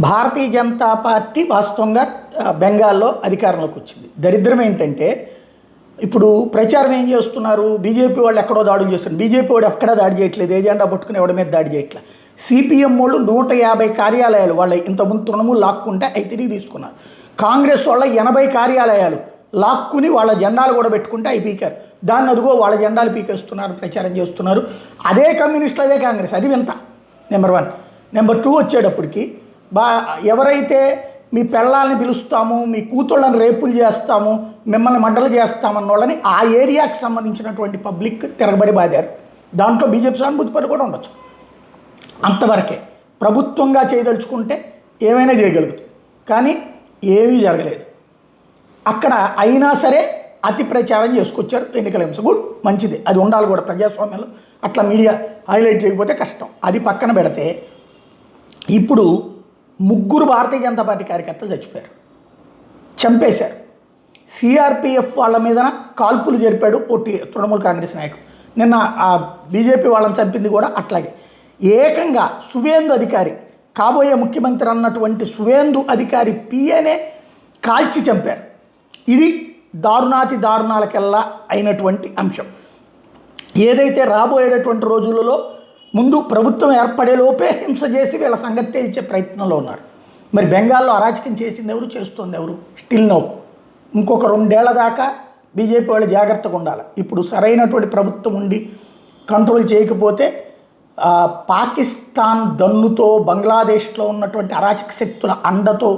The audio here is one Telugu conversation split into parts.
భారతీయ జనతా పార్టీ వాస్తవంగా బెంగాల్లో అధికారంలోకి వచ్చింది. దరిద్రం ఏంటంటే ఇప్పుడు ప్రచారం ఏం చేస్తున్నారు, బీజేపీ వాళ్ళు ఎక్కడో దాడులు చేస్తున్నారు. బీజేపీ వాడు ఎక్కడా దాడి చేయట్లేదు, ఏజెండా పట్టుకుని ఎవడి మీద దాడి చేయట్లేదు. సిపిఎం వాళ్ళు 150 కార్యాలయాలు వాళ్ళ ఇంతకుముందు తృణమూలు లాక్కుంటే అవి తిరిగి తీసుకున్నారు. కాంగ్రెస్ వాళ్ళ 80 కార్యాలయాలు లాక్కుని వాళ్ళ జెండాలు కూడా పెట్టుకుంటే అవి పీకారు. దాన్ని అదిగో వాళ్ళ జెండాలు పీకేస్తున్నారు, ప్రచారం చేస్తున్నారు. అదే కమ్యూనిస్టులు, అదే కాంగ్రెస్. అది వింత. నెంబర్ 1. నెంబర్ 2 వచ్చేటప్పటికి ఎవరైతే మీ పెళ్ళాలని పిలుస్తాము, మీ కూతుళ్ళని రేపులు చేస్తాము, మిమ్మల్ని మంటలు చేస్తామన్న వాళ్ళని ఆ ఏరియాకి సంబంధించినటువంటి పబ్లిక్ తిరగబడి బాధారు. దాంట్లో బీజేపీ సానుభూతిపరి కూడా ఉండొచ్చు. అంతవరకే. ప్రభుత్వంగా చేయదలుచుకుంటే ఏమైనా చేయగలుగుతుంది, కానీ ఏమీ జరగలేదు అక్కడ. అయినా సరే అతి ప్రచారం చేసుకొచ్చారు ఎన్నికల హింస. గుడ్, మంచిది, అది ఉండాలి కూడా ప్రజాస్వామ్యంలో. అట్లా మీడియా హైలైట్ చేయకపోతే కష్టం. అది పక్కన పెడితే ఇప్పుడు 3 భారతీయ జనతా పార్టీ కార్యకర్తలు చచ్చిపోయారు, చంపేశారు. సిఆర్పిఎఫ్ వాళ్ళ మీద కాల్పులు జరిపాడు తృణమూల్ కాంగ్రెస్ నాయకుడు. నిన్న ఆ బీజేపీ వాళ్ళని చంపింది కూడా అట్లాగే. ఏకంగా సువేందు అధికారి, కాబోయే ముఖ్యమంత్రి అన్నటువంటి సువేందు అధికారి పిఏనే కాల్చి చంపారు. ఇది దారుణాతి దారుణాలకెల్లా అయినటువంటి అంశం. ఏదైతే రాబోయేటటువంటి రోజులలో ముందు ప్రభుత్వం ఏర్పడేలోపే హింస చేసి వీళ్ళ సంగతి తేల్చే ప్రయత్నంలో ఉన్నారు. మరి బెంగాల్లో అరాచకం చేసింది ఎవరు, చేస్తుంది ఎవరు? Still no. ఇంకొక 2 ఏళ్ల దాకా బీజేపీ వాళ్ళు జాగ్రత్తగా ఉండాలి. ఇప్పుడు సరైనటువంటి ప్రభుత్వం ఉండి కంట్రోల్ చేయకపోతే పాకిస్తాన్ దన్నుతో, బంగ్లాదేశ్లో ఉన్నటువంటి అరాచక శక్తుల అండతో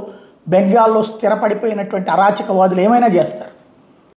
బెంగాల్లో స్థిరపడిపోయినటువంటి అరాచకవాదులు ఏమైనా చేస్తారు.